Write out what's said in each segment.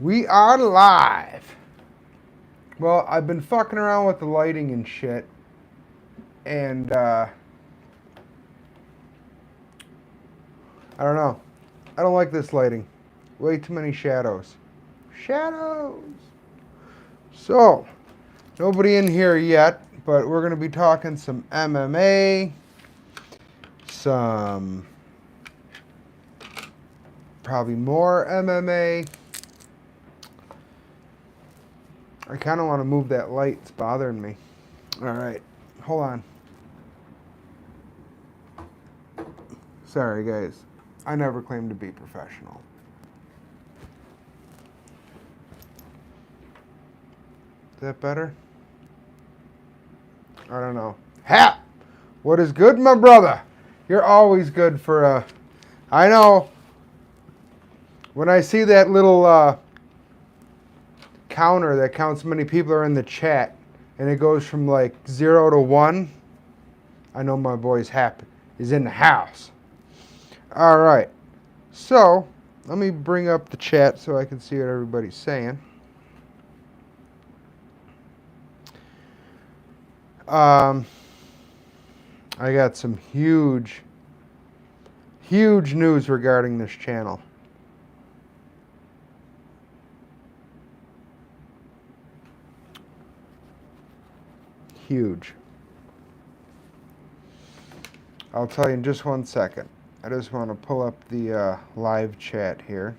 We are live. Well, I've been fucking around with the lighting and shit, and I don't know. I don't like this lighting. Way too many shadows. Shadows! So, nobody in here yet, but we're going to be talking some MMA, some probably more MMA. I kind of want to move that light. It's bothering me. All right. Hold on. Sorry, guys. I never claimed to be professional. Is that better? I don't know. Ha! What is good, my brother? You're always good for a... I know. When I see that little counter that counts how many people are in the chat, and it goes from like 0 to 1, I know my boy's happy. He's in the house. All right. So, let me bring up the chat so I can see what everybody's saying. I got some huge news regarding this channel. Huge. I'll tell you in just 1 second. I just want to pull up the live chat here.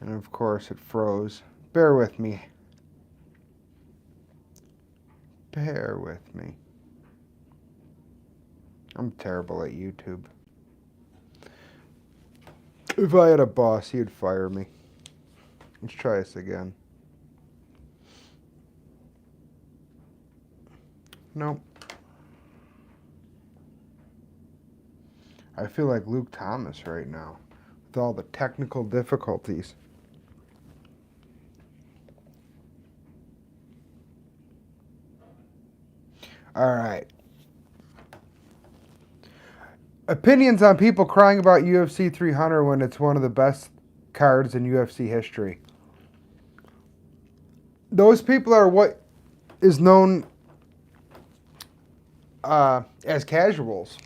And of course it froze. Bear with me. Bear with me. I'm terrible at YouTube. If I had a boss, he'd fire me. Let's try this again. Nope. I feel like Luke Thomas right now with all the technical difficulties. All right. Opinions on people crying about UFC 300 when it's one of the best cards in UFC history. Those people are what is known as casuals.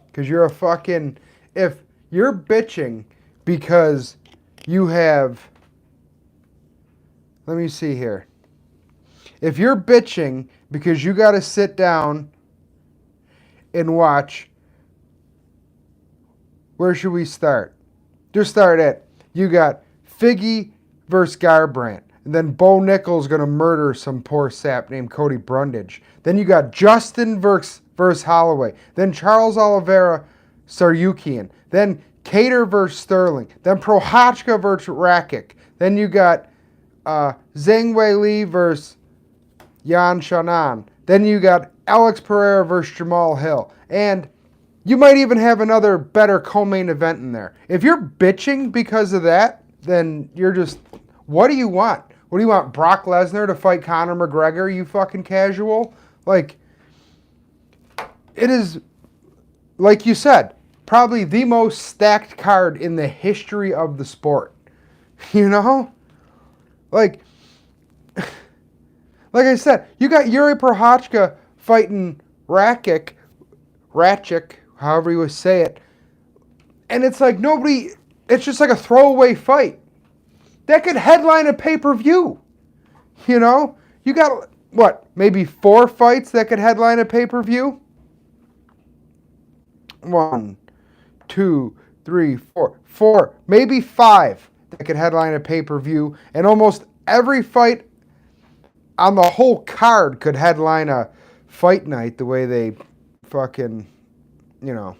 Because you're a fucking... If you're bitching because you have... Let me see here. If you're bitching because you got to sit down and watch... Where should we start? Just start at... You got Figgy versus Garbrandt. And then Bo Nickel's going to murder some poor sap named Cody Brundage. Then you got Justin versus Holloway. Then Charles Oliveira, Saryukian. Then Cater versus Sterling. Then Prochazka versus Rakic. Then you got Zhang Wei Li versus Yan Xiaonan. Then you got Alex Pereira versus Jamal Hill. And you might even have another better co-main event in there. If you're bitching because of that, then you're just... What do you want? What do you want, Brock Lesnar to fight Conor McGregor, you fucking casual? Like, it is, like you said, probably the most stacked card in the history of the sport. You know? Like I said, you got Yuri Prochazka fighting Rakic, however you would say it. And it's like nobody, it's just like a throwaway fight. That could headline a pay-per-view. You know? You got, what, maybe 4 fights that could headline a pay-per-view? 1, 2, 3, 4. 4, maybe 5 that could headline a pay-per-view. And almost every fight on the whole card could headline a fight night the way they fucking, you know,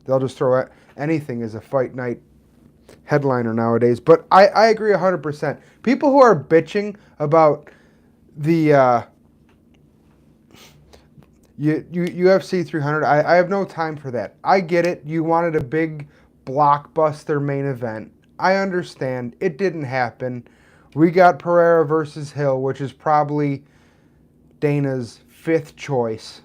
they'll just throw anything as a fight night headliner nowadays. But I agree 100%. People who are bitching about the UFC 300, I have no time for that. I get it. You wanted a big blockbuster main event. I understand. It didn't happen. We got Pereira versus Hill, which is probably Dana's 5th choice,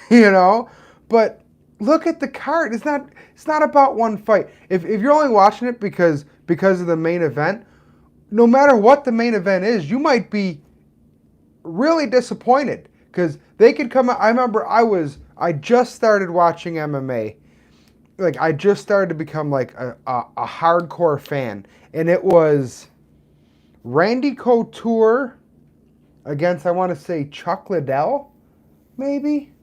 you know? But look at the card. It's not about one fight. If you're only watching it because of the main event, no matter what the main event is, you might be really disappointed because they could come out. I remember I just started watching MMA. Like I just started to become like a hardcore fan, and it was Randy Couture against, I want to say, Chuck Liddell, maybe.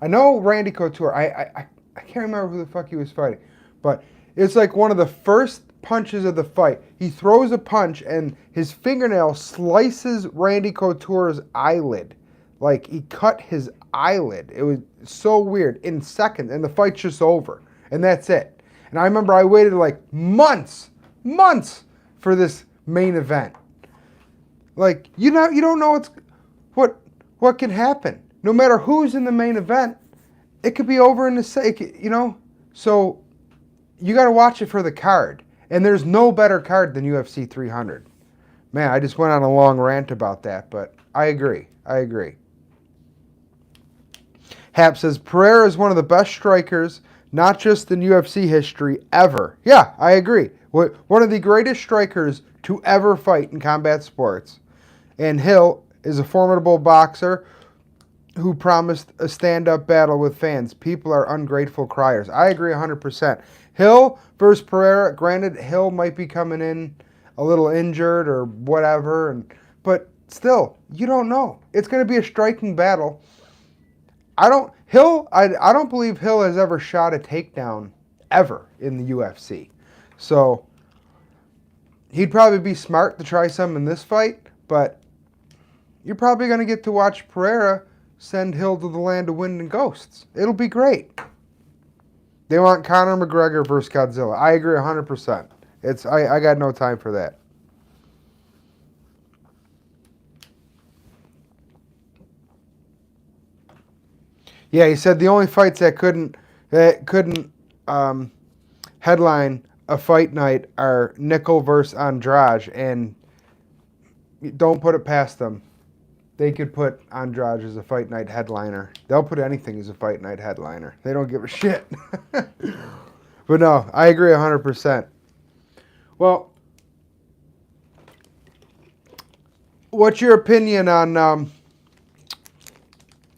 I know Randy Couture. I can't remember who the fuck he was fighting, but it's like one of the first punches of the fight. He throws a punch and his fingernail slices Randy Couture's eyelid. Like he cut his eyelid. It was so weird in seconds, and the fight's just over, and that's it. And I remember I waited like months for this main event. Like you don't know what can happen. No matter who's in the main event, it could be over in the sake, So you got to watch it for the card. And there's no better card than UFC 300. Man, I just went on a long rant about that, but I agree. Hap says, Pereira is one of the best strikers, not just in UFC history, ever. Yeah, I agree. One of the greatest strikers to ever fight in combat sports. And Hill is a formidable boxer who promised a stand-up battle with fans. People are ungrateful criers. I agree 100%. Hill versus Pereira. Granted, Hill might be coming in a little injured or whatever, but still, you don't know. It's going to be a striking battle. I don't believe Hill has ever shot a takedown ever in the UFC. So he'd probably be smart to try some in this fight, but you're probably going to get to watch Pereira send Hill to the land of wind and ghosts. It'll be great. They want Conor McGregor versus Godzilla. I agree 100%. I got no time for that. Yeah, he said the only fights that couldn't headline a fight night are Nickel versus Andrade, and don't put it past them. They could put Andrade as a fight night headliner. They'll put anything as a fight night headliner. They don't give a shit. But no, I agree 100%. Well, what's your opinion on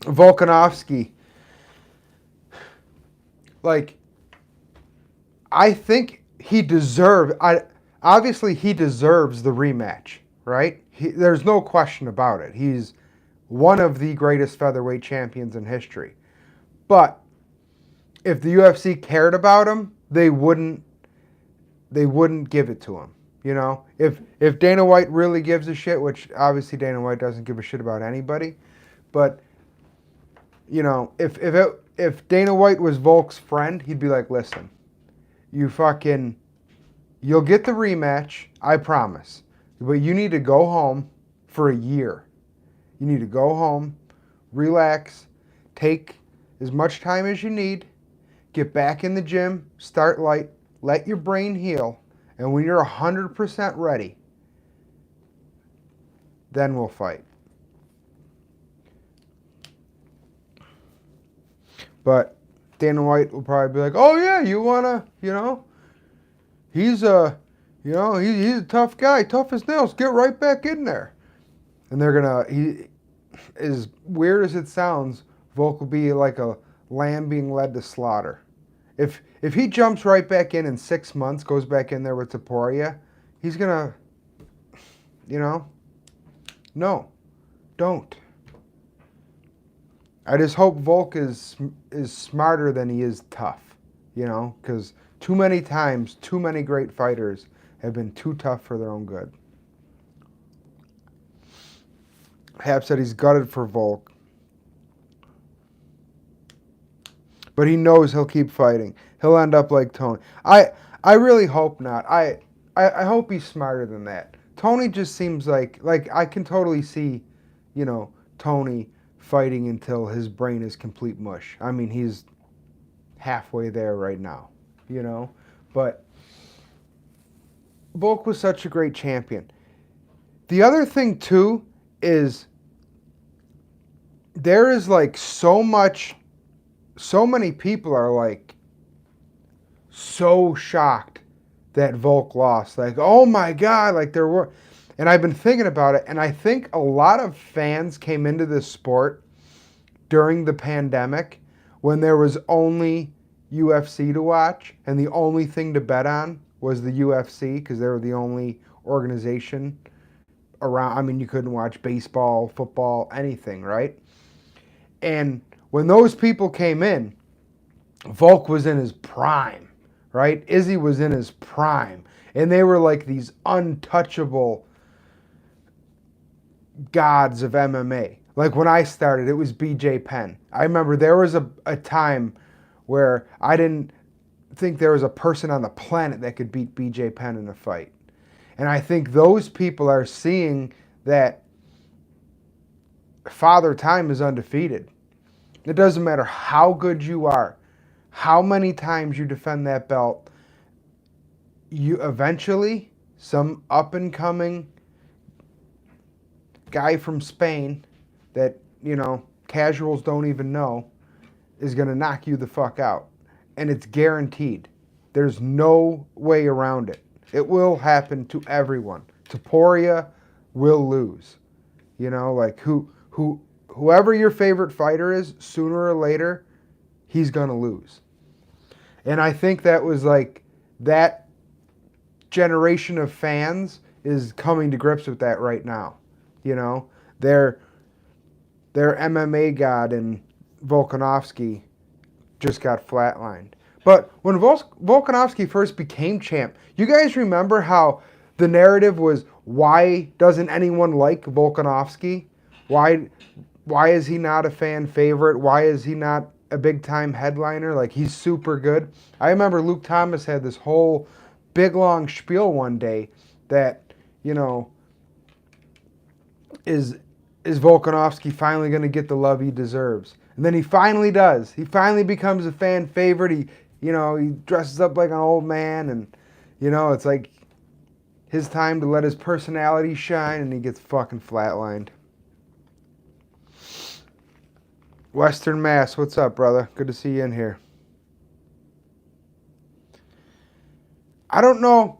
Volkanovski? Like, I think he deserves the rematch, right? There's no question about it. He's one of the greatest featherweight champions in history. But if the UFC cared about him, they wouldn't give it to him. If Dana White really gives a shit, which obviously Dana White doesn't give a shit about anybody, but if Dana White was Volk's friend, he'd be like, listen, you'll get the rematch, I promise. But you need to go home for a year. You need to go home, relax, take as much time as you need, get back in the gym, start light, let your brain heal, and when you're 100% ready, then we'll fight. But Dana White will probably be like, oh yeah, you wanna, he's a tough guy, tough as nails. Get right back in there. And as weird as it sounds, Volk will be like a lamb being led to slaughter. If he jumps right back in 6 months, goes back in there with Topuria, he's gonna, no, don't. I just hope Volk is smarter than he is tough, because too many times, too many great fighters have been too tough for their own good. Hap said he's gutted for Volk, but he knows he'll keep fighting. He'll end up like Tony. I really hope not. I hope he's smarter than that. Tony just seems like I can totally see, Tony fighting until his brain is complete mush. I mean, he's halfway there right now, but Volk was such a great champion. The other thing too is there is like so much so many people are like so shocked that Volk lost. Like, oh my God, like there were. And I've been thinking about it, and I think a lot of fans came into this sport during the pandemic when there was only UFC to watch, and the only thing to bet on was the UFC because they were the only organization around. I mean, you couldn't watch baseball, football, anything, right? And when those people came in, Volk was in his prime, right? Izzy was in his prime. And they were like these untouchable gods of MMA. Like when I started, it was BJ Penn. I remember there was a time where I didn't think there was a person on the planet that could beat BJ Penn in a fight. And I think those people are seeing that Father Time is undefeated. It doesn't matter how good you are, how many times you defend that belt, you eventually, some up and coming guy from Spain that, casuals don't even know is going to knock you the fuck out. And it's guaranteed. There's no way around it. It will happen to everyone. Topuria will lose. Like whoever your favorite fighter is, sooner or later, he's going to lose. And I think that was like that generation of fans is coming to grips with that right now. Their MMA god and Volkanovski just got flatlined. But when Volkanovski first became champ, you guys remember how the narrative was, why doesn't anyone like Volkanovski? Why is he not a fan favorite? Why is he not a big time headliner? Like, he's super good. I remember Luke Thomas had this whole big long spiel one day that, is Volkanovski finally going to get the love he deserves? And then he finally does. He finally becomes a fan favorite. He dresses up like an old man, and, it's like his time to let his personality shine, and he gets fucking flatlined. Western Mass, what's up, brother? Good to see you in here. I don't know.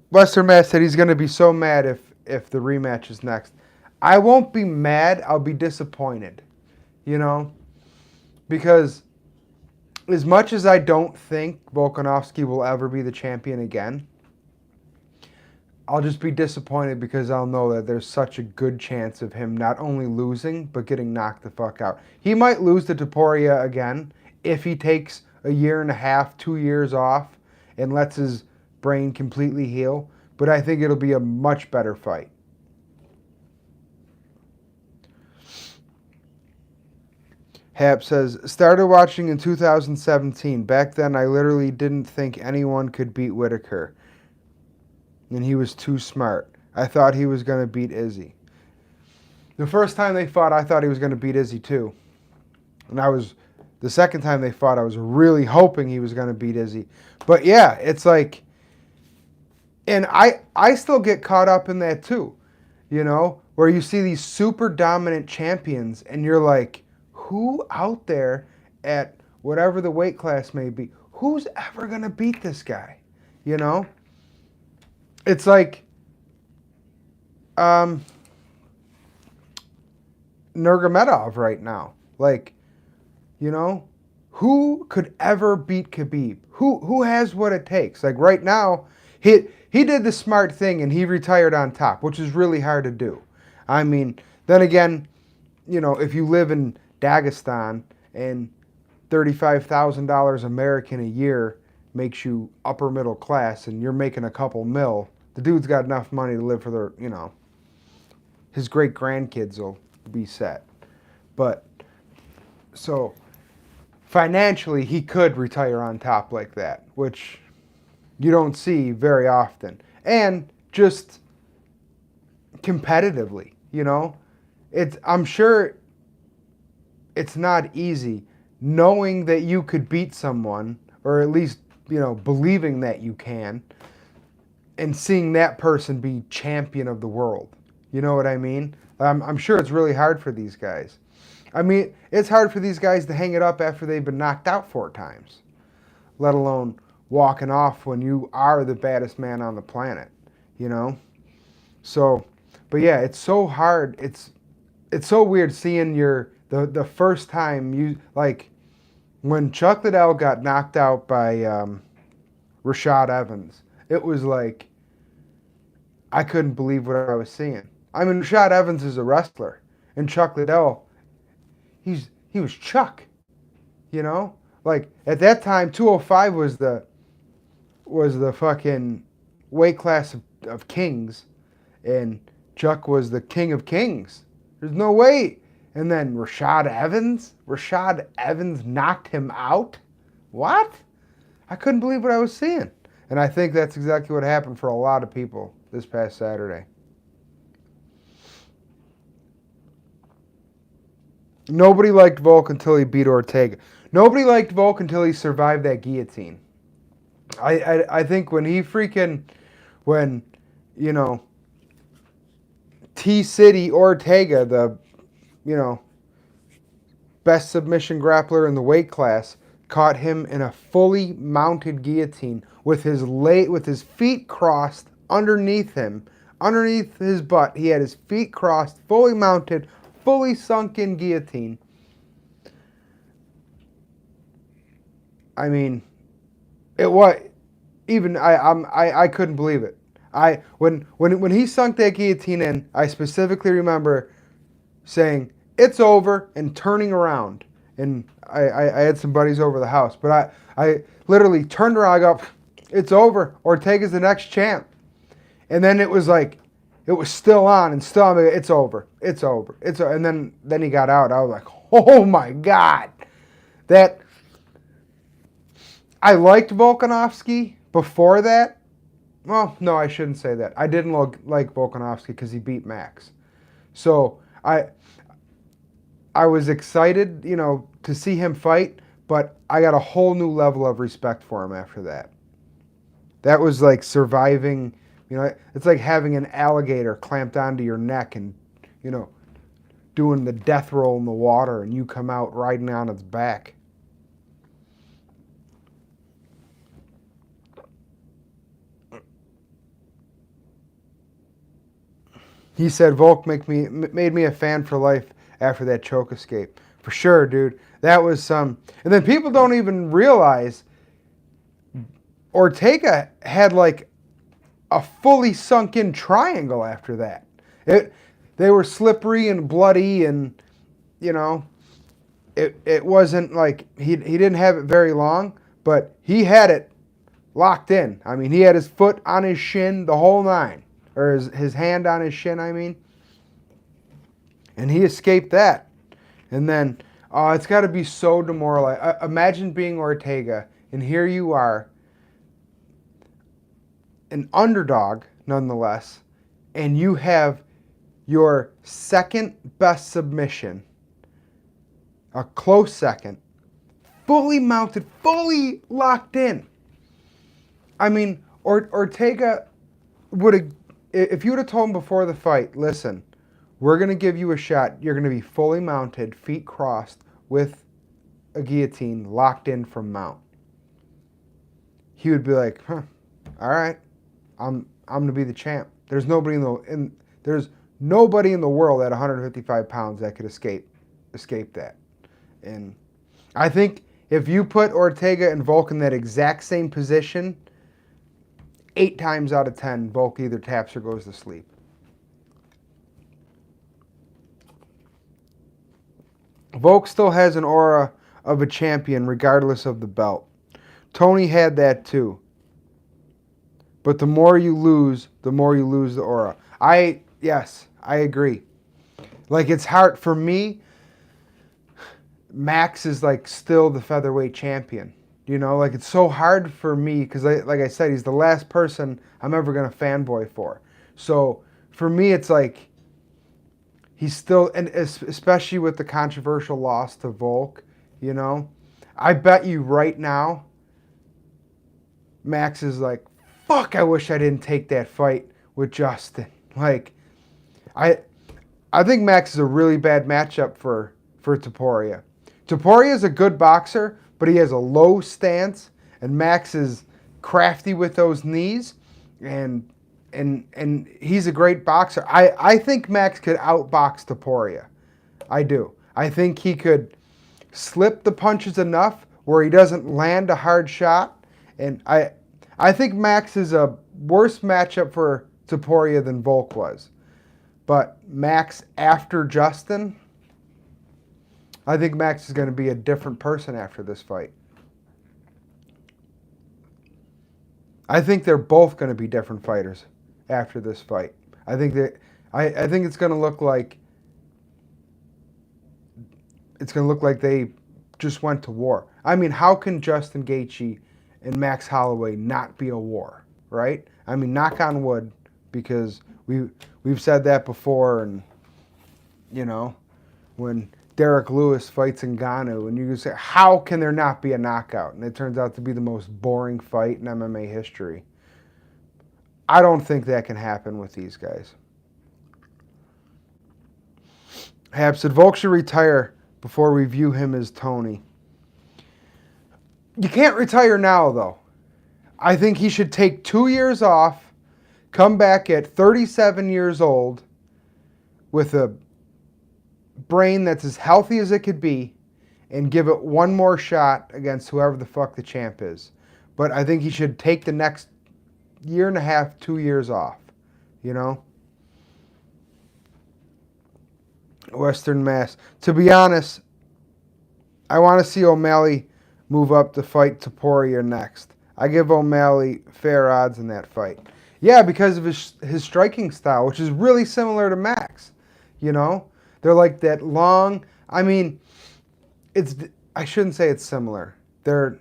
Western Mass said he's going to be so mad if the rematch is next. I won't be mad. I'll be disappointed, because as much as I don't think Volkanovski will ever be the champion again, I'll just be disappointed because I'll know that there's such a good chance of him not only losing, but getting knocked the fuck out. He might lose to Topuria again if he takes a year and a half, 2 years off and lets his brain completely heal, but I think it'll be a much better fight. Hap says, started watching in 2017. Back then, I literally didn't think anyone could beat Whitaker. And he was too smart. I thought he was going to beat Izzy. The first time they fought, I thought he was going to beat Izzy too. And the second time they fought, I was really hoping he was going to beat Izzy. But yeah, it's like, and I still get caught up in that too, where you see these super dominant champions and you're like, who out there at whatever the weight class may be, who's ever going to beat this guy? It's like Nurmagomedov right now. Like, who could ever beat Khabib? Who has what it takes? Like right now, he did the smart thing and he retired on top, which is really hard to do. I mean, then again, if you live in Dagestan and $35,000 American a year makes you upper middle class and you're making a couple mil, the dude's got enough money to live for his great grandkids will be set. But so financially he could retire on top like that, which you don't see very often. And just competitively, I'm sure it's not easy knowing that you could beat someone, or at least, believing that you can, and seeing that person be champion of the world. You know what I mean? I'm sure it's really hard for these guys. I mean, it's hard for these guys to hang it up after they've been knocked out 4 times, let alone walking off when you are the baddest man on the planet, you know? So, but yeah, it's so hard. It's so weird seeing the first time you, like, when Chuck Liddell got knocked out by Rashad Evans, it was like I couldn't believe what I was seeing. I mean, Rashad Evans is a wrestler, and Chuck Liddell, he was Chuck, you know. Like at that time, 205 was the fucking weight class of kings, and Chuck was the king of kings. There's no way. And then Rashad Evans knocked him out. What? I couldn't believe what I was seeing. And I think that's exactly what happened for a lot of people this past Saturday. Nobody liked Volk until he beat Ortega. Nobody liked Volk until he survived that guillotine. I think when you know, T-City Ortega, the, you know, best submission grappler in the weight class, caught him in a fully mounted guillotine with his feet crossed underneath him, underneath his butt. He had his feet crossed, fully mounted, fully sunk in guillotine. I mean, it was even I couldn't believe it. When he sunk that guillotine in, I specifically remember saying it's over and turning around. And I had some buddies over the house, but I literally turned around. I go, it's over. Ortega's the next champ. And then it was like, it was still on and still on. It's over. It's over. It's over. And then he got out. I was like, oh my God. I liked Volkanovski before that. Well, no, I shouldn't say that. I didn't like Volkanovski because he beat Max. So I was excited, you know, to see him fight, but I got a whole new level of respect for him after that. That was like surviving, you know, it's like having an alligator clamped onto your neck and, you know, doing the death roll in the water and you come out riding on its back. He said Volk made me a fan for life after that choke escape. For sure, dude. That was some. And then people don't even realize Ortega had like a fully sunk in triangle after that. They were slippery and bloody, and you know, it wasn't like he didn't have it very long, but he had it locked in. I mean, he had his foot on his shin the whole nine. Or his hand on his shin, I mean. And he escaped that. And then, it's got to be so demoralizing. Imagine being Ortega, and here you are, an underdog, nonetheless, and you have your second best submission, a close second, fully mounted, fully locked in. I mean, Ortega would have, if you would have told him before the fight, listen, we're going to give you a shot. You're going to be fully mounted, feet crossed, with a guillotine locked in from mount. He would be like, all right, I'm going to be the champ. There's nobody in the world at 155 pounds that could escape that. And I think if you put Ortega and Volk in that exact same position, 8 times out of 10, Volk either taps or goes to sleep. Volk still has an aura of a champion regardless of the belt. Tony had that too. But the more you lose the aura. Yes, I agree. Like, it's hard for me. Max is like still the featherweight champion. You know, like, it's so hard for me because, like I said, he's the last person I'm ever going to fanboy for. So for me, it's like he's still, and especially with the controversial loss to Volk, you know, I bet you right now, Max is like, fuck, I wish I didn't take that fight with Justin. Like, I think Max is a really bad matchup for for Topuria. Topuria is a good boxer, but he has a low stance, and Max is crafty with those knees, and he's a great boxer. I think Max could outbox Topuria. I do. I think he could slip the punches enough where he doesn't land a hard shot, and I think Max is a worse matchup for Topuria than Volk was. But Max after Justin, I think Max is going to be a different person after this fight. I think they're both going to be different fighters after this fight. I think it's going to look like they just went to war. I mean, how can Justin Gaethje and Max Holloway not be a war, right? I mean, knock on wood, because we've said that before, and you know, when Derek Lewis fights Ngannou, and you say, how can there not be a knockout? And it turns out to be the most boring fight in MMA history. I don't think that can happen with these guys. Hap said, Volk should retire before we view him as Tony. You can't retire now, though. I think he should take 2 years off, come back at 37 years old with a brain that's as healthy as it could be, and give it one more shot against whoever the fuck the champ is. But I think he should take the next year and a half, 2 years off, you know? Western Mass. To be honest, I want to see O'Malley move up to fight Topuria next. I give O'Malley fair odds in that fight. Yeah, because of his striking style, which is really similar to Max. You know? They're like that long... I mean, I shouldn't say it's similar. They're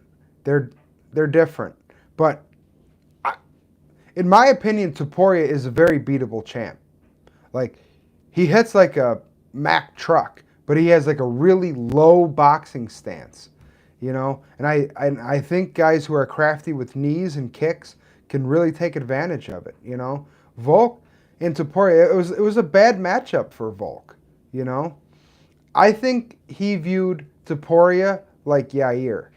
different. But in my opinion, Topuria is a very beatable champ. Like, he hits like a Mack truck, but he has like a really low boxing stance, you know? And I think guys who are crafty with knees and kicks can really take advantage of it, you know? Volk and Topuria, it was a bad matchup for Volk, you know? I think he viewed Topuria like Yair.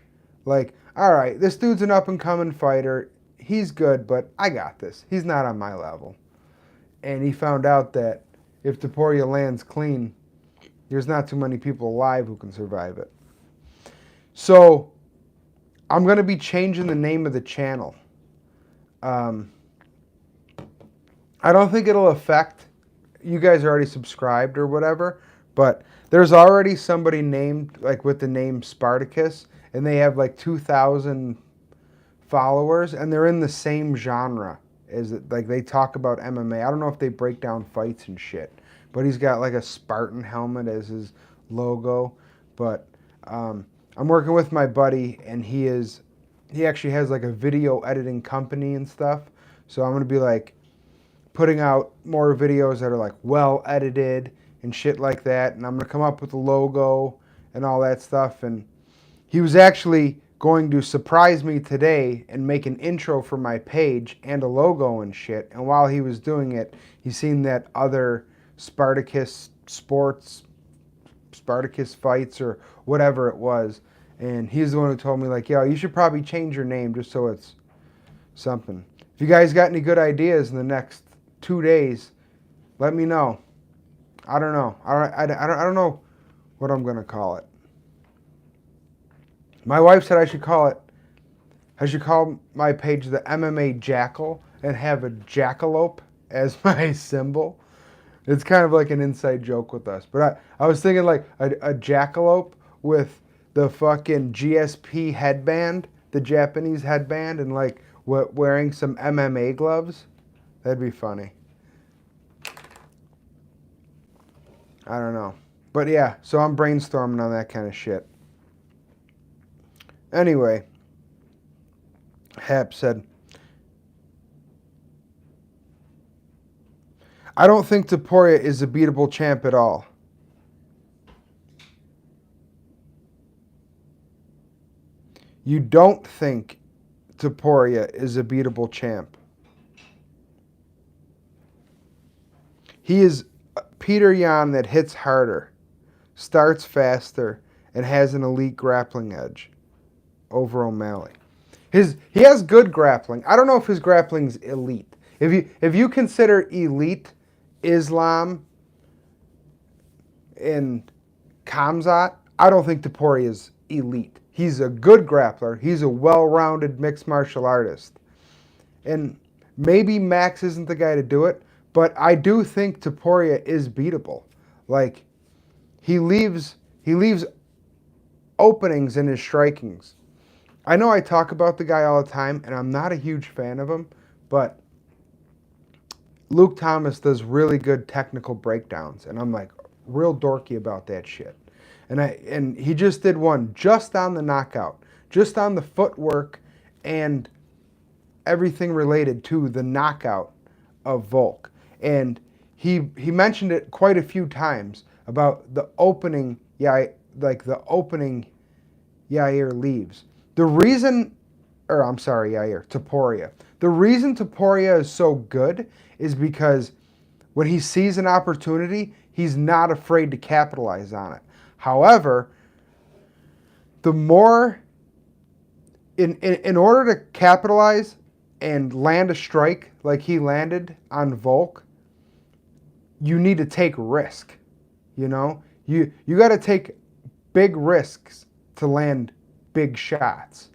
Like, all right, this dude's an up-and-coming fighter. He's good, but I got this. He's not on my level. And he found out that if Topuria lands clean, there's not too many people alive who can survive it. So, I'm going to be changing the name of the channel. I don't think it'll affect, you guys are already subscribed or whatever, but there's already somebody named, like with the name Spartacus, and they have like 2,000 followers, and they're in the same genre. Like they talk about MMA. I don't know if they break down fights and shit, but he's got like a Spartan helmet as his logo. But I'm working with my buddy, and he actually has like a video editing company and stuff. So I'm gonna be like putting out more videos that are like well edited and shit like that, and I'm gonna come up with a logo and all that stuff. And he was actually going to surprise me today and make an intro for my page and a logo and shit. And while he was doing it, he seen that other Spartacus Sports, Spartacus Fights, or whatever it was. And he's the one who told me, like, yo, you should probably change your name just so it's something. If you guys got any good ideas in the next 2 days, let me know. I don't know. I don't know what I'm going to call it. My wife said I should call my page the MMA Jackal and have a jackalope as my symbol. It's kind of like an inside joke with us. But I was thinking like a jackalope with the fucking GSP headband, the Japanese headband, and like wearing some MMA gloves. That'd be funny. I don't know. But yeah, so I'm brainstorming on that kind of shit. Anyway, Hap said, I don't think Topuria is a beatable champ at all. You don't think Topuria is a beatable champ. He is Peter Yan that hits harder. starts faster, and has an elite grappling edge over O'Malley. He has good grappling. I don't know if his grappling's elite. If you consider elite Islam and Khamzat, I don't think Topuria is elite. He's a good grappler. He's a well-rounded mixed martial artist. And maybe Max isn't the guy to do it, but I do think Topuria is beatable. Like, he leaves openings in his strikings. I know I talk about the guy all the time, and I'm not a huge fan of him, but Luke Thomas does really good technical breakdowns, and I'm like real dorky about that shit. And he just did one just on the knockout, just on the footwork and everything related to the knockout of Volk. And he mentioned it quite a few times about the opening, Yair leaves. The reason, Topuria. The reason Topuria is so good is because when he sees an opportunity, he's not afraid to capitalize on it. However, the more, in order to capitalize and land a strike like he landed on Volk, you need to take risk. You know, you got to take big risks to land big shots.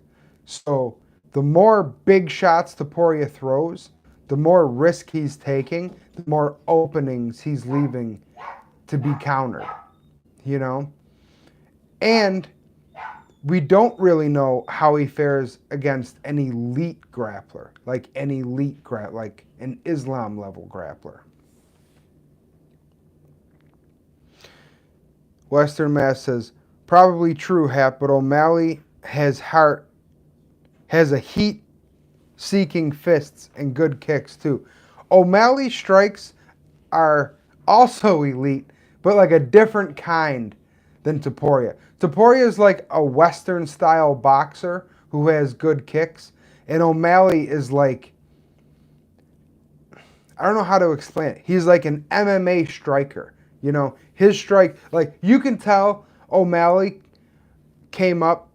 So the more big shots Topuria throws, the more risk he's taking, the more openings he's leaving to be countered. You know? And we don't really know how he fares against an elite grappler, like an Islam level grappler. Western Mass says, probably true, Hap, but O'Malley has a heat-seeking fists and good kicks too. O'Malley's strikes are also elite, but like a different kind than Topuria. Topuria is like a Western-style boxer who has good kicks, and O'Malley is like, I don't know how to explain it. He's like an MMA striker. You know, his strike, like, you can tell O'Malley came up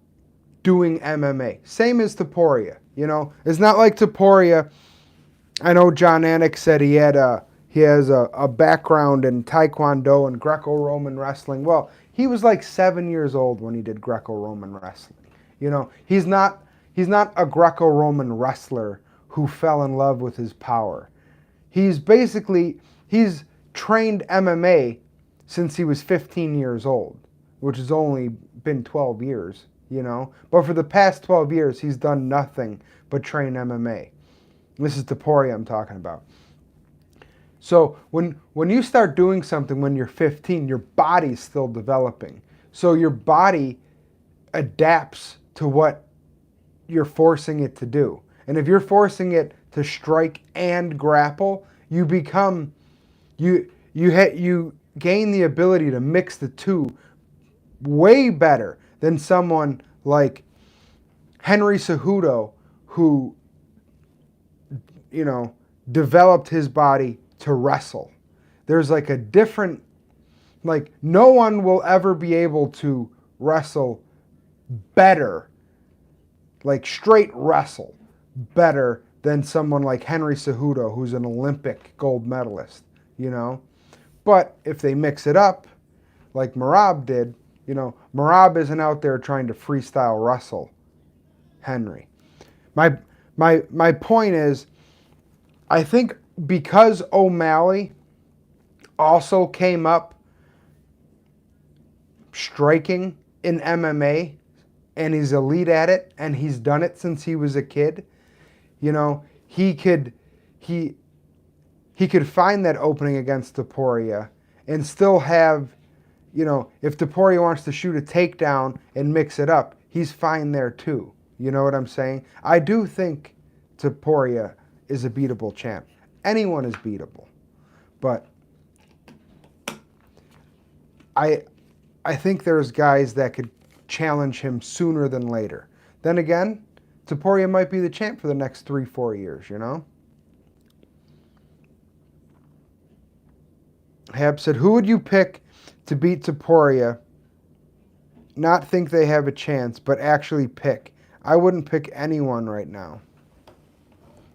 doing MMA. Same as Topuria, you know. It's not like Topuria. I know John Anik said he has a background in Taekwondo and Greco-Roman wrestling. Well, he was like 7 years old when he did Greco-Roman wrestling. You know, he's not a Greco-Roman wrestler who fell in love with his power. He's trained MMA since he was 15 years old, which has only been 12 years, you know. But for the past 12 years, he's done nothing but train MMA. This is Topuria I'm talking about. So when you start doing something when you're 15, your body's still developing. So your body adapts to what you're forcing it to do. And if you're forcing it to strike and grapple, you gain the ability to mix the two way better than someone like Henry Cejudo, who, you know, developed his body to wrestle. There's like a different, like, no one will ever be able to wrestle better, like straight wrestle better than someone like Henry Cejudo, who's an Olympic gold medalist, you know. But if they mix it up, like Merab did, you know, Merab isn't out there trying to freestyle wrestle Henry. My point is, I think because O'Malley also came up striking in MMA, and he's elite at it, and he's done it since he was a kid, you know, he could find that opening against Topuria and still have, you know, if Topuria wants to shoot a takedown and mix it up, he's fine there too. You know what I'm saying? I do think Topuria is a beatable champ. Anyone is beatable. But I think there's guys that could challenge him sooner than later. Then again, Topuria might be the champ for the next 3-4 years, you know? Hab said, who would you pick to beat Topuria, not think they have a chance, but actually pick. I wouldn't pick anyone right now.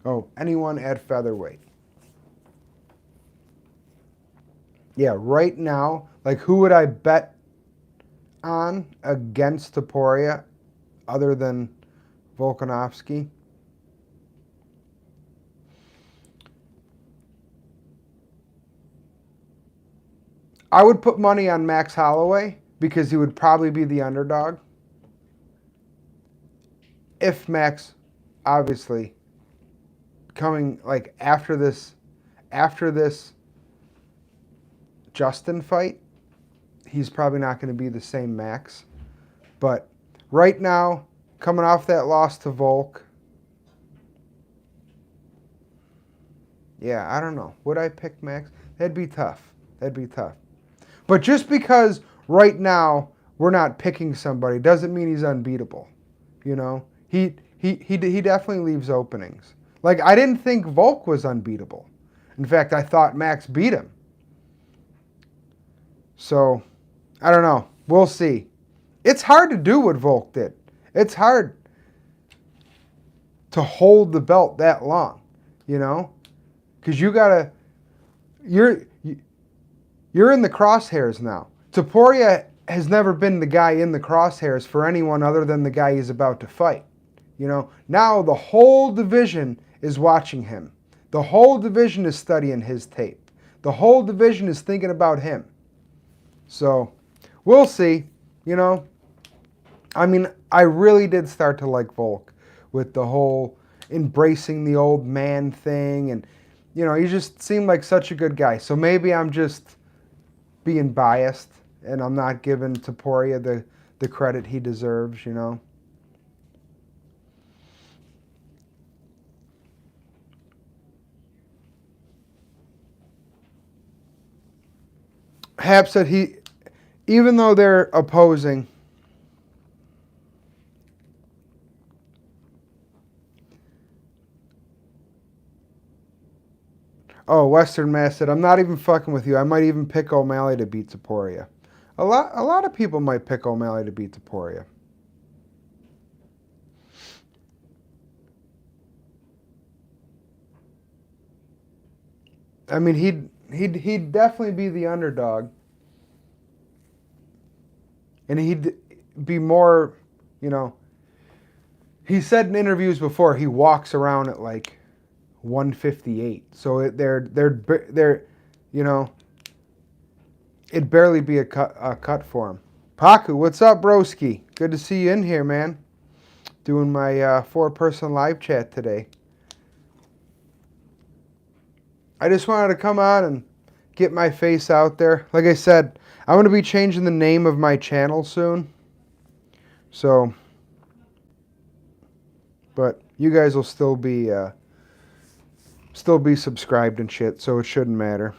Oh, anyone at featherweight. Yeah, right now, like who would I bet on against Topuria other than Volkanovski? I would put money on Max Holloway because he would probably be the underdog. If Max, obviously, coming like after this Justin fight, he's probably not going to be the same Max. But right now, coming off that loss to Volk, yeah, I don't know. Would I pick Max? That'd be tough. That'd be tough. But just because right now we're not picking somebody doesn't mean he's unbeatable. You know, he definitely leaves openings. Like I didn't think Volk was unbeatable. In fact, I thought Max beat him. So, I don't know. We'll see. It's hard to do what Volk did. It's hard to hold the belt that long, you know, because you're in the crosshairs now. Topuria has never been the guy in the crosshairs for anyone other than the guy he's about to fight. You know, now the whole division is watching him. The whole division is studying his tape. The whole division is thinking about him. So, we'll see, you know. I mean, I really did start to like Volk with the whole embracing the old man thing. And, you know, he just seemed like such a good guy. So maybe I'm just being biased and I'm not giving Topuria the credit he deserves, you know. Hap said even though they're opposing, oh, Western Mass said, I'm not even fucking with you. I might even pick O'Malley to beat Topuria. A lot of people might pick O'Malley to beat Topuria. I mean, he'd definitely be the underdog. And he'd be more, you know, he said in interviews before he walks around at like 158. So they're you know, it'd barely be a cut for him. Paku, what's up, broski? Good to see you in here, man. Doing my 4-person live chat today. I just wanted to come on and get my face out there. Like I said, I'm going to be changing the name of my channel soon. So, but you guys will still be subscribed and shit, so it shouldn't matter.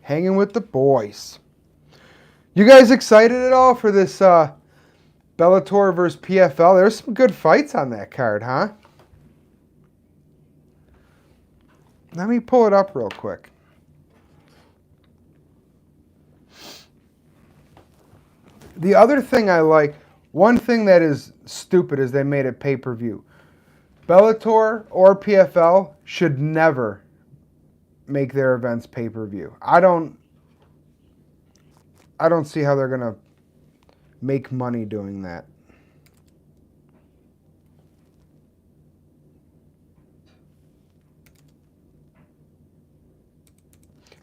Hanging with the boys. You guys excited at all for this Bellator versus PFL? There's some good fights on that card, huh? Let me pull it up real quick. The other thing I like, one thing that is stupid is they made it pay-per-view. Bellator or PFL should never make their events pay-per-view. I don't see how they're going to make money doing that.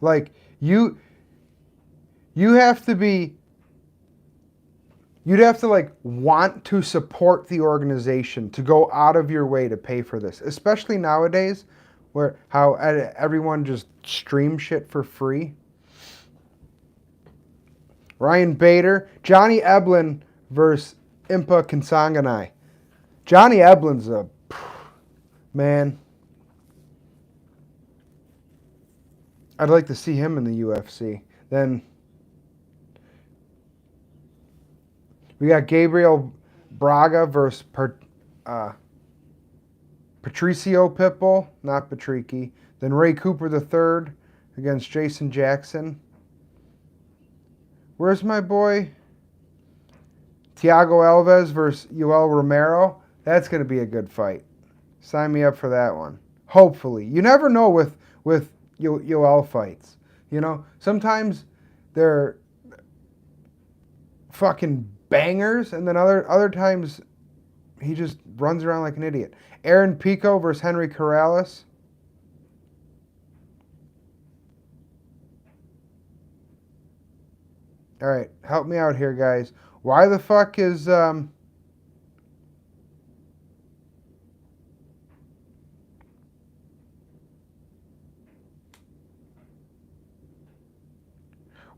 Like you have to be, you'd have to like want to support the organization to go out of your way to pay for this, especially nowadays where how everyone just streams shit for free. Ryan Bader, Johnny Eblen versus Impa Kasanganay. Johnny Eblen's a man. I'd like to see him in the UFC. Then we got Gabriel Braga versus Patricio Pitbull, not Patricky. Then Ray Cooper III against Jason Jackson. Where's my boy? Thiago Alves versus Yoel Romero. That's going to be a good fight. Sign me up for that one. Hopefully. You never know with Yoel fights. You know, sometimes they're fucking bangers, and then other times he just runs around like an idiot. Aaron Pico versus Henry Corrales. All right, help me out here, guys. Why the fuck is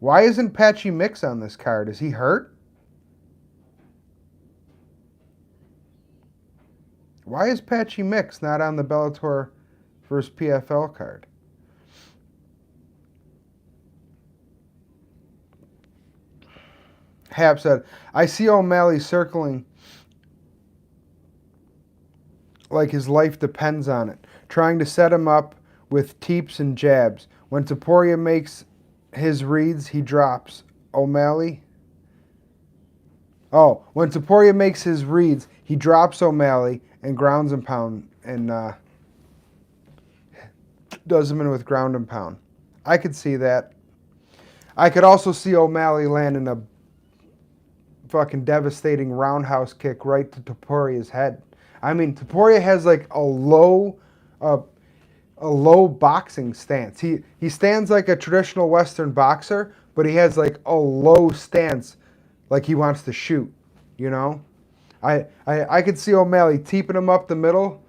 why isn't Patchy Mix on this card? Is he hurt? Why is Patchy Mix not on the Bellator versus PFL card? Hap said, I see O'Malley circling like his life depends on it, trying to set him up with teeps and jabs. When Topuria makes his reads, he drops. O'Malley? Oh, when Topuria makes his reads, he drops O'Malley and grounds and pound and does him in with ground and pound. I could see that. I could also see O'Malley landing a fucking devastating roundhouse kick right to Topuria's head. I mean, Topuria has like a low boxing stance. He stands like a traditional Western boxer, but he has like a low stance, like he wants to shoot. You know, I could see O'Malley teeping him up the middle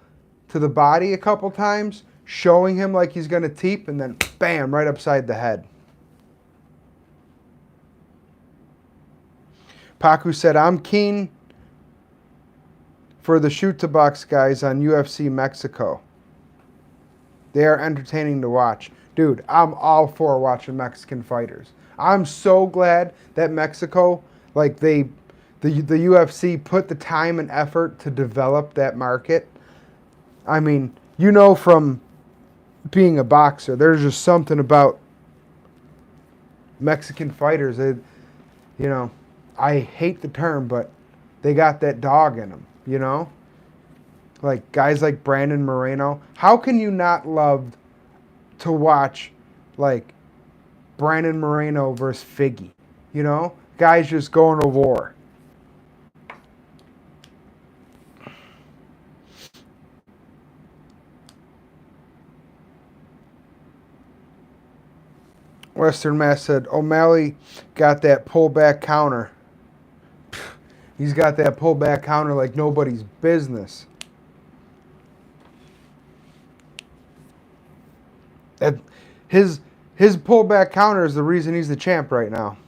to the body a couple times, showing him like he's gonna teep, and then bam, right upside the head. Paku said, I'm keen for the shoot to box guys on UFC Mexico. They are entertaining to watch. Dude, I'm all for watching Mexican fighters. I'm so glad that Mexico, like the UFC put the time and effort to develop that market. I mean, you know, from being a boxer, there's just something about Mexican fighters. You know, I hate the term, but they got that dog in them, you know? Like guys like Brandon Moreno. How can you not love to watch like Brandon Moreno versus Figgy? You know? Guys just going to war. Western Mass said, O'Malley got that pullback counter. He's got that pullback counter like nobody's business. His pullback counter is the reason he's the champ right now.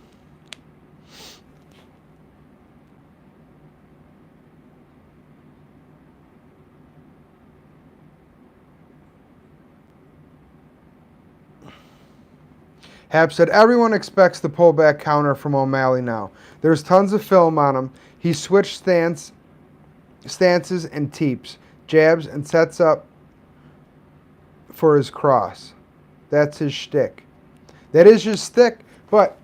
Hap said, everyone expects the pullback counter from O'Malley now. There's tons of film on him. He switched stances and teeps, jabs, and sets up for his cross. That's his shtick. That is his shtick, but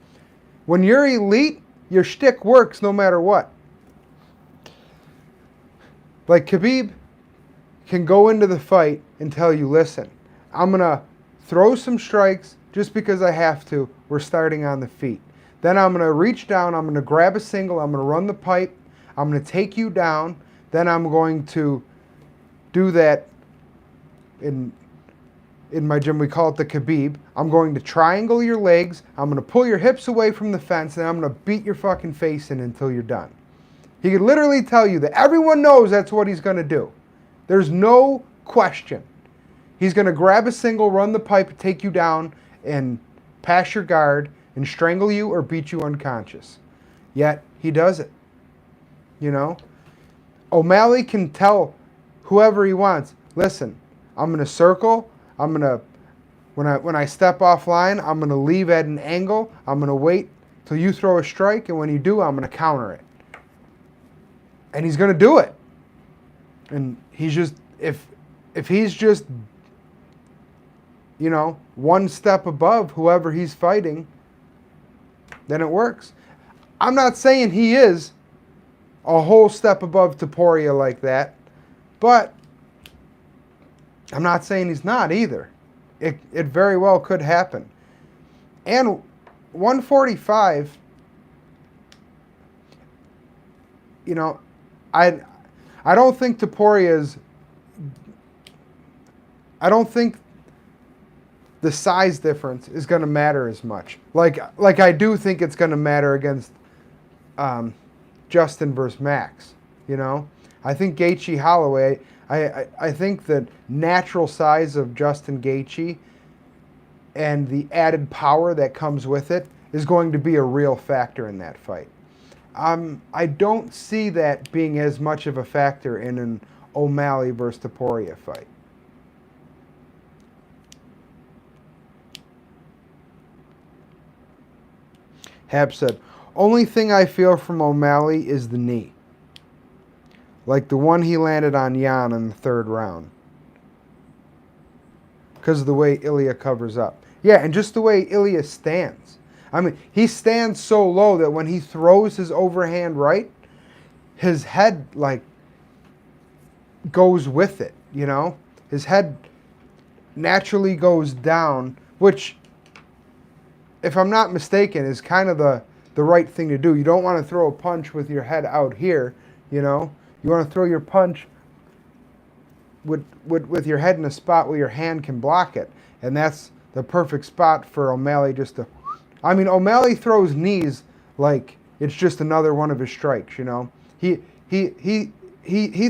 when you're elite, your shtick works no matter what. Like Khabib can go into the fight and tell you, listen, I'm going to throw some strikes just because I have to. We're starting on the feet. Then I'm going to reach down, I'm going to grab a single, I'm going to run the pipe, I'm going to take you down, then I'm going to do that in my gym, we call it the Khabib. I'm going to triangle your legs, I'm going to pull your hips away from the fence, and I'm going to beat your fucking face in until you're done. He could literally tell you that everyone knows that's what he's going to do. There's no question. He's going to grab a single, run the pipe, take you down, and pass your guard, and strangle you or beat you unconscious. Yet, he does it. You know? O'Malley can tell whoever he wants, listen, I'm going to circle, I'm going to, when I step offline, I'm going to leave at an angle, I'm going to wait till you throw a strike, and when you do, I'm going to counter it. And he's going to do it. And he's just, if he's just one step above whoever he's fighting, then it works. I'm not saying he is a whole step above Topuria like that, but I'm not saying he's not either. It very well could happen. And 145, I don't think Topuria's, I don't think the size difference is going to matter as much. Like I do think it's going to matter against Justin versus Max. I think Gaethje Holloway. I think the natural size of Justin Gaethje and the added power that comes with it is going to be a real factor in that fight. I don't see that being as much of a factor in an O'Malley versus Topuria fight. Hab said, only thing I feel from O'Malley is the knee. Like the one he landed on Jan in the third round. Because of the way Ilya covers up. Yeah, and just the way Ilya stands. I mean, he stands so low that when he throws his overhand right, his head, goes with it, His head naturally goes down, which, if I'm not mistaken, is kind of the right thing to do. You don't want to throw a punch with your head out here, You want to throw your punch with your head in a spot where your hand can block it. And that's the perfect spot for O'Malley just to... I mean, O'Malley throws knees like it's just another one of his strikes, He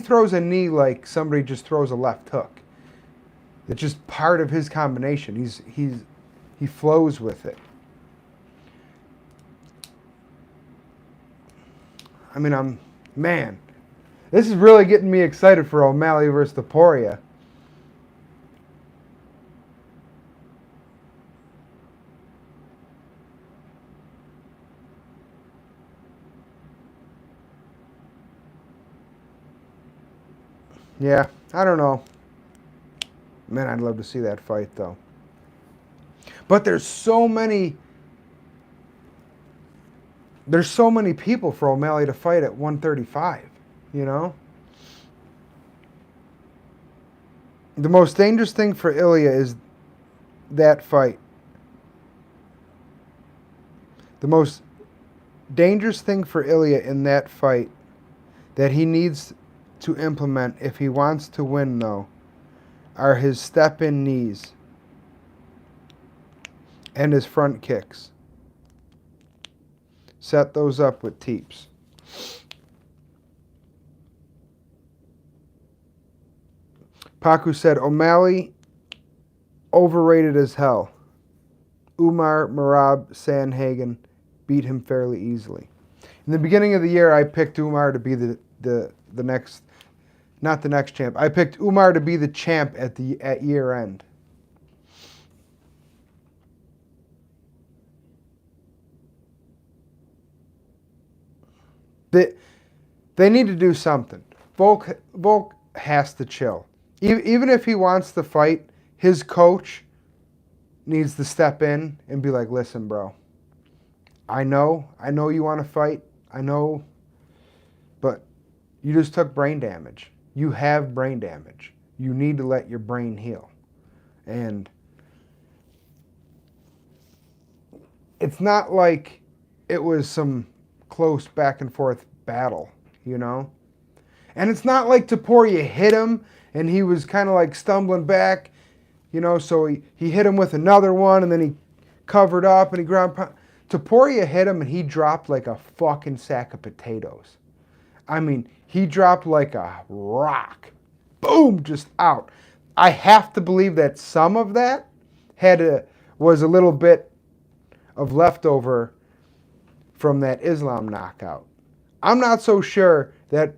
throws a knee like somebody just throws a left hook. It's just part of his combination. He flows with it. I mean, man, this is really getting me excited for O'Malley versus Topuria. Yeah, I don't know. Man, I'd love to see that fight, though. But there's so many people for O'Malley to fight at 135, The most dangerous thing for Ilya is that fight. The most dangerous thing for Ilya in that fight that he needs to implement if he wants to win, though, are his step-in knees and his front kicks. Set those up with teeps. Paku said, O'Malley, overrated as hell. Umar, Merab, Sandhagen beat him fairly easily. In the beginning of the year, I picked Umar to be the next, not the next champ. I picked Umar to be the champ at year end. They need to do something. Volk has to chill. Even if he wants to fight, his coach needs to step in and be like, listen, bro, I know you want to fight. I know, but you just took brain damage. You have brain damage. You need to let your brain heal. And it's not like it was some close back and forth battle, And it's not like Topuria hit him and he was kind of like stumbling back, so he hit him with another one and then he covered up and he ground pound. Topuria hit him and he dropped like a fucking sack of potatoes. I mean, he dropped like a rock. Boom, just out. I have to believe that some of that was a little bit of leftover from that Islam knockout. I'm not so sure that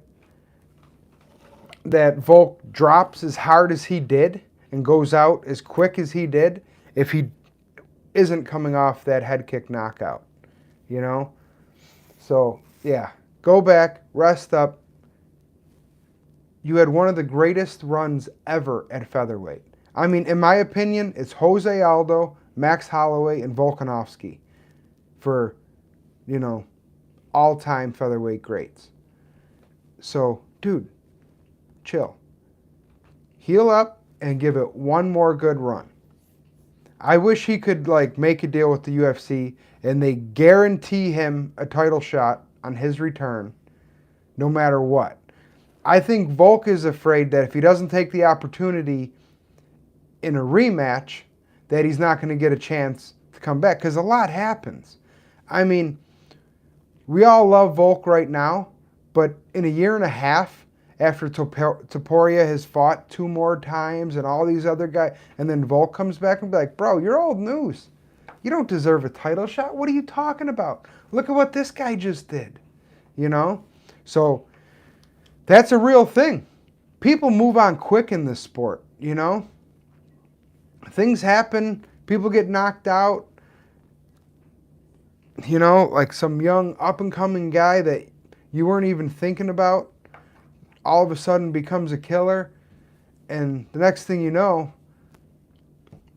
Volk drops as hard as he did and goes out as quick as he did if he isn't coming off that head kick knockout, So, yeah, go back, rest up. You had one of the greatest runs ever at featherweight. I mean, in my opinion, it's Jose Aldo, Max Holloway, and Volkanovski for, all-time featherweight greats. So, dude, chill. Heal up and give it one more good run. I wish he could make a deal with the UFC and they guarantee him a title shot on his return no matter what. I think Volk is afraid that if he doesn't take the opportunity in a rematch, that he's not going to get a chance to come back because a lot happens. I mean, we all love Volk right now, but in a year and a half, after Topuria has fought 2 more times and all these other guys, and then Volk comes back and be like, bro, you're old news. You don't deserve a title shot. What are you talking about? Look at what this guy just did. So that's a real thing. People move on quick in this sport, Things happen. People get knocked out. Like some young up-and-coming guy that you weren't even thinking about all of a sudden becomes a killer. And the next thing you know,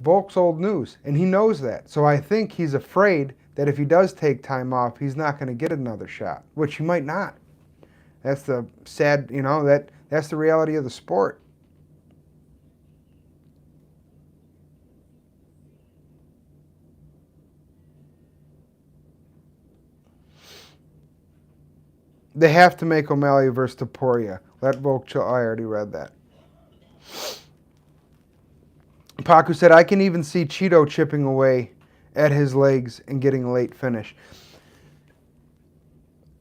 Volk's old news. And he knows that. So I think he's afraid that if he does take time off, he's not going to get another shot, which he might not. That's the sad, that's the reality of the sport. They have to make O'Malley versus Topuria. Let Volk chill. I already read that. Paku said, I can even see Cheeto chipping away at his legs and getting a late finish.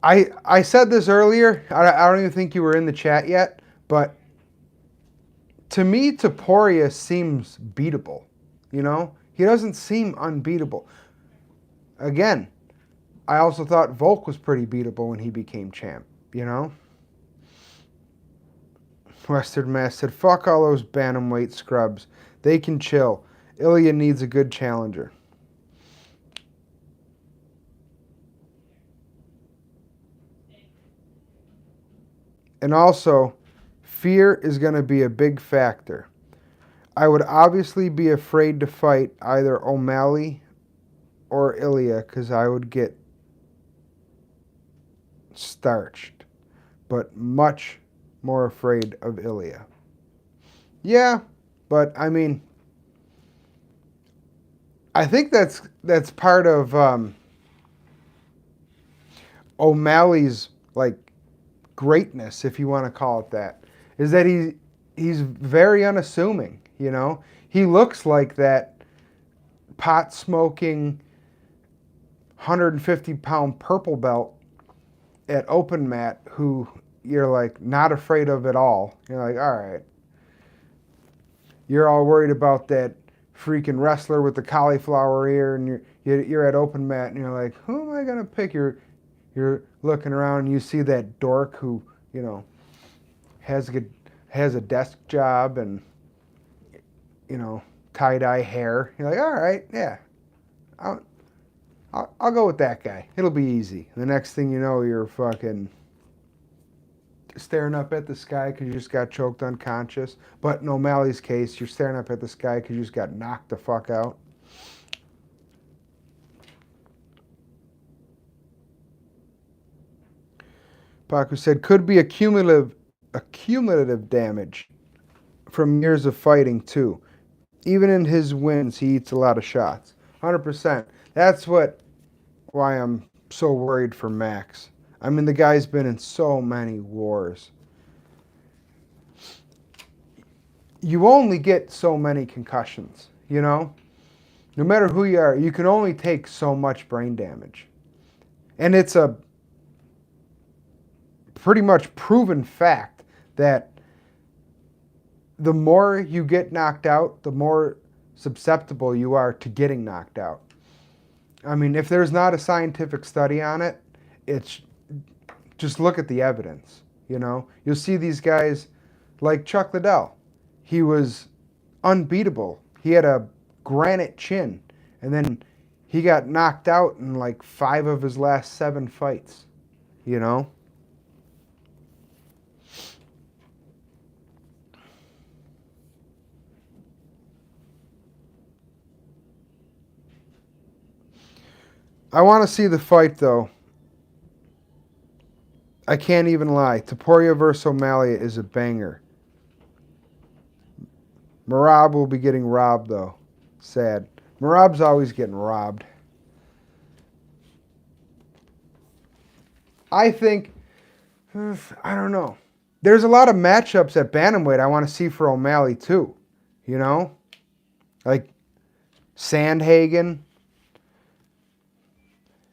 I said this earlier. I don't even think you were in the chat yet, but to me, Topuria seems beatable. He doesn't seem unbeatable. Again, I also thought Volk was pretty beatable when he became champ, Western Mass said, fuck all those bantamweight scrubs. They can chill. Ilya needs a good challenger. And also, fear is going to be a big factor. I would obviously be afraid to fight either O'Malley or Ilya because I would get starched, but much more afraid of Ilya. Yeah, but I mean, I think that's part of O'Malley's greatness, if you want to call it that, is that he's very unassuming. He looks like that pot smoking 150-pound purple belt at open mat who you're not afraid of at all. You're like, all right. You're all worried about that freaking wrestler with the cauliflower ear, and you're at open mat, and you're like, who am I gonna pick? You're looking around, and you see that dork who has a desk job and tie-dye hair. You're like, all right, yeah, I'll go with that guy. It'll be easy. And the next thing you know, you're fucking staring up at the sky because you just got choked unconscious. But in O'Malley's case, you're staring up at the sky because you just got knocked the fuck out. Paku said, could be a cumulative damage from years of fighting too. Even in his wins, he eats a lot of shots. 100%. That's why I'm so worried for Max. I mean, the guy's been in so many wars. You only get so many concussions, No matter who you are, you can only take so much brain damage. And it's a pretty much proven fact that the more you get knocked out, the more susceptible you are to getting knocked out. I mean, if there's not a scientific study on it, it's just look at the evidence, You'll see these guys like Chuck Liddell. He was unbeatable. He had a granite chin, and then he got knocked out in 5 of his last 7 fights, I want to see the fight, though. I can't even lie. Topuria versus O'Malley is a banger. Merab will be getting robbed, though. Sad. Merab's always getting robbed. I think, I don't know. There's a lot of matchups at bantamweight I want to see for O'Malley, too. You know? Like Sandhagen.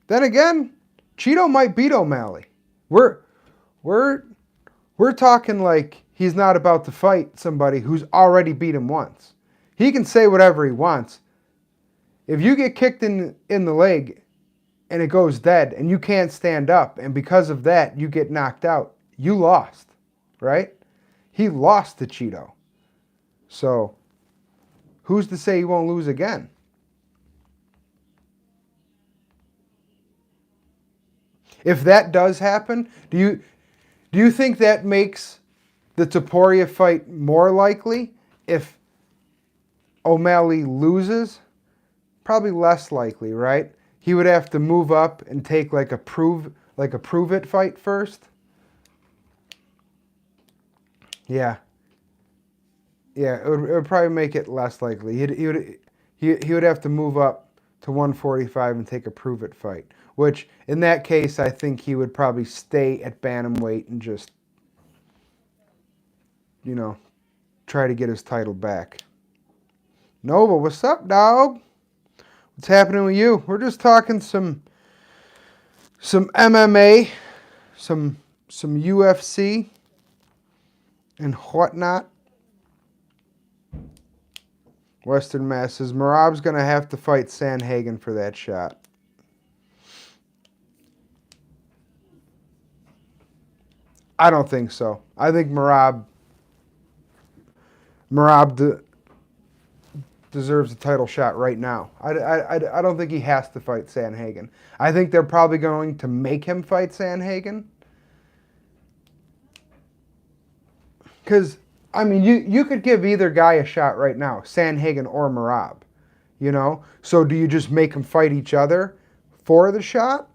Then again, Cheeto might beat O'Malley. We're talking like he's not about to fight somebody who's already beat him once. He can say whatever he wants. If you get kicked in the leg and it goes dead and you can't stand up and because of that you get knocked out, you lost, right? He lost to Cheeto. So who's to say he won't lose again? If that does happen, do you think that makes the Topuria fight more likely if O'Malley loses? Probably less likely, right? He would have to move up and take like a prove it fight first. Yeah. Yeah, it would probably make it less likely. He would have to move up to 145 and take a prove it fight. Which, in that case, I think he would probably stay at bantamweight and just, try to get his title back. Nova, what's up, dog? What's happening with you? We're just talking some MMA, some UFC, and whatnot. Western Mass says Merab's going to have to fight Sandhagen for that shot. I don't think so. I think Merab deserves a title shot right now. I don't think he has to fight Sandhagen. I think they're probably going to make him fight Sandhagen. Because, I mean, you could give either guy a shot right now, Sandhagen or Merab. So do you just make them fight each other for the shot?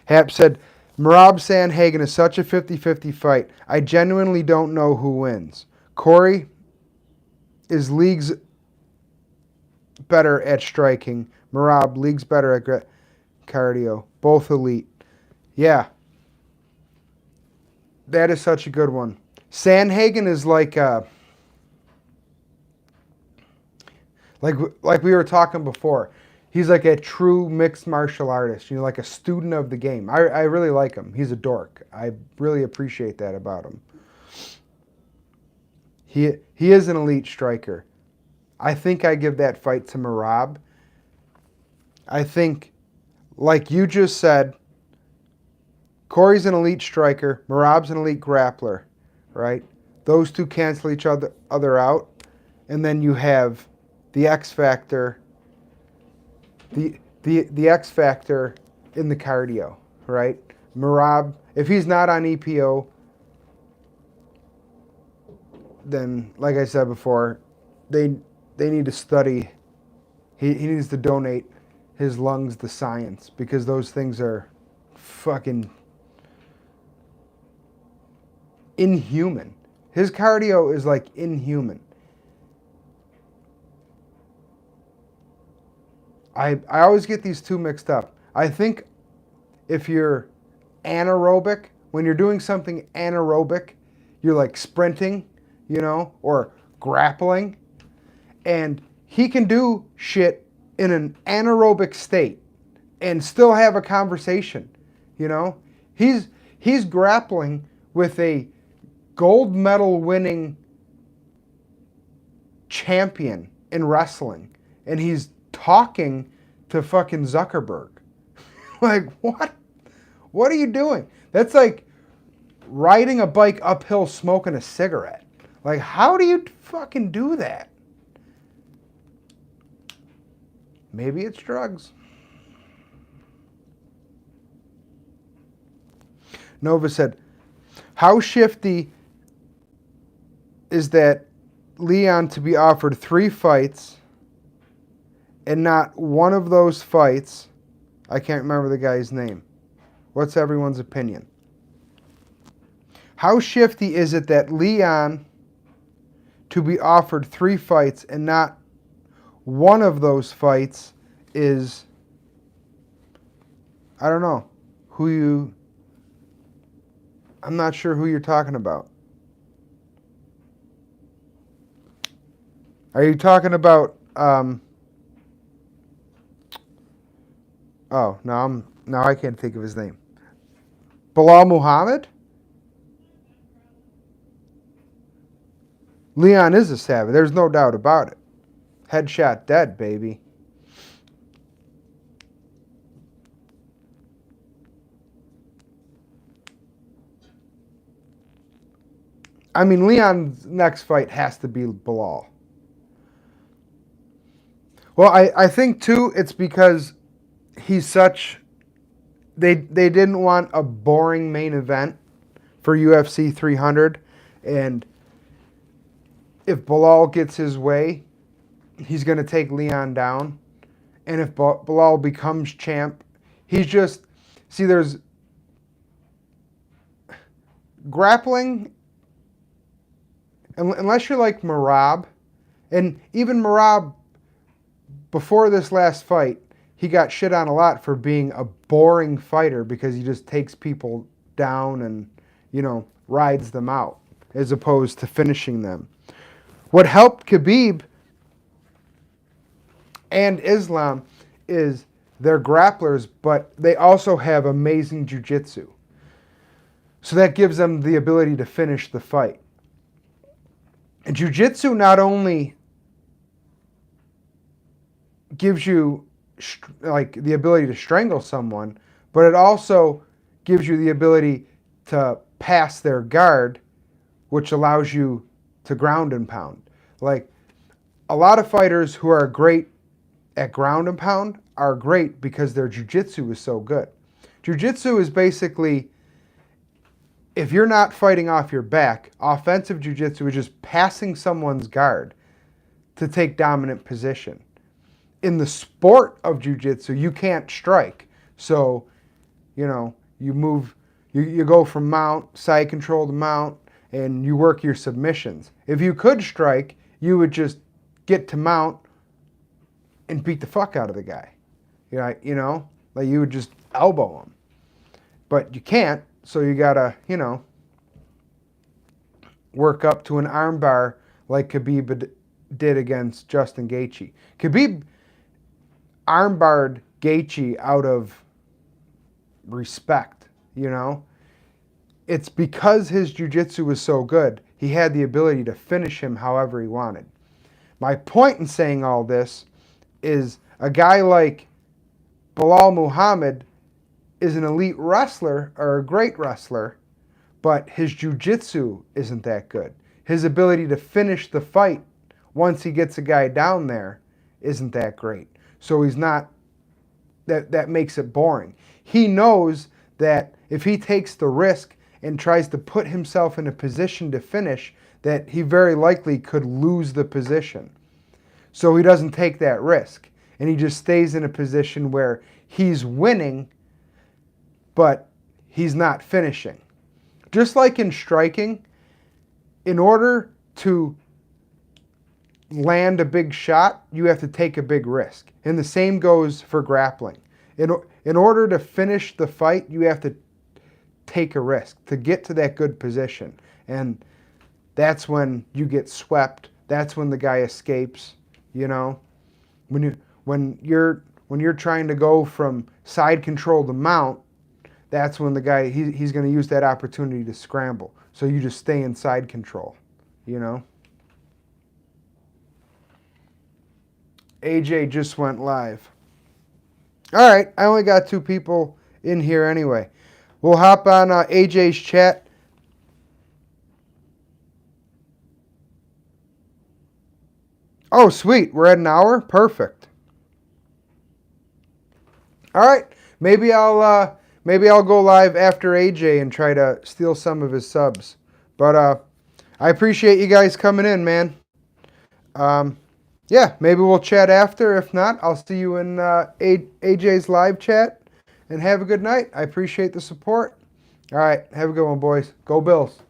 Hap said, Merab Sandhagen is such a 50-50 fight. I genuinely don't know who wins. Corey is leagues better at striking. Merab leagues better at cardio. Both elite. Yeah. That is such a good one. Sandhagen is like we were talking before. He's like a true mixed martial artist, like a student of the game. I really like him. He's a dork. I really appreciate that about him. He is an elite striker. I think I give that fight to Merab. I think, like you just said, Corey's an elite striker. Merab's an elite grappler, right? Those two cancel each other out. And then you have the X Factor. The X Factor in the cardio, right? Merab, if he's not on EPO, then, like I said before, they need to study. He needs to donate his lungs to science because those things are fucking inhuman. His cardio is like inhuman. I always get these two mixed up. I think if you're anaerobic, when you're doing something anaerobic, you're like sprinting, or grappling. And he can do shit in an anaerobic state and still have a conversation, He's grappling with a gold medal winning champion in wrestling. And he's talking to fucking Zuckerberg. Like, what? What are you doing? That's like riding a bike uphill smoking a cigarette. Like, how do you fucking do that? Maybe it's drugs. Nova said, how shifty is that Leon to be offered 3 fights, and not one of those fights, I can't remember the guy's name. What's everyone's opinion? How shifty is it that Leon to be offered 3 fights and not one of those fights is, I don't know, I'm not sure who you're talking about. Are you talking about, now I can't think of his name. Belal Muhammad? Leon is a savage. There's no doubt about it. Headshot dead, baby. I mean, Leon's next fight has to be Belal. Well, I think, too, it's because he's such... They didn't want a boring main event for UFC 300. And if Belal gets his way, he's going to take Leon down. And if Belal becomes champ, he's just... See, there's... Grappling... Unless you're like Merab, and even Merab, before this last fight, he got shit on a lot for being a boring fighter because he just takes people down and, rides them out as opposed to finishing them. What helped Khabib and Islam is they're grapplers, but they also have amazing jiu-jitsu. So that gives them the ability to finish the fight. And jiu-jitsu not only gives you the ability to strangle someone, but it also gives you the ability to pass their guard, which allows you to ground and pound. Like, a lot of fighters who are great at ground and pound are great because their jiu-jitsu is so good. Jiu-jitsu is basically... If you're not fighting off your back, offensive jiu-jitsu is just passing someone's guard to take dominant position. In the sport of jiu-jitsu, you can't strike. So, you move, you go from mount, side control to mount, and you work your submissions. If you could strike, you would just get to mount and beat the fuck out of the guy. Like you would just elbow him. But you can't. So you gotta, work up to an armbar like Khabib did against Justin Gaethje. Khabib armbarred Gaethje out of respect, It's because his jiu-jitsu was so good, he had the ability to finish him however he wanted. My point in saying all this is a guy like Belal Muhammad is an elite wrestler or a great wrestler, but his jiu-jitsu isn't that good. His ability to finish the fight once he gets a guy down there isn't that great. So he's not, that makes it boring. He knows that if he takes the risk and tries to put himself in a position to finish, that he very likely could lose the position. So he doesn't take that risk. And he just stays in a position where he's winning, but he's not finishing. Just like in striking, in order to land a big shot, you have to take a big risk. And the same goes for grappling. In order to finish the fight, you have to take a risk to get to that good position. And that's when you get swept. That's when the guy escapes, When you're trying to go from side control to mount, that's when the guy, he's going to use that opportunity to scramble. So you just stay in side control, AJ just went live. All right, I only got 2 people in here anyway. We'll hop on AJ's chat. Oh, sweet. We're at an hour? Perfect. All right. Maybe I'll go live after AJ and try to steal some of his subs. But I appreciate you guys coming in, man. Yeah, maybe we'll chat after. If not, I'll see you in AJ's live chat. And have a good night. I appreciate the support. All right, have a good one, boys. Go Bills.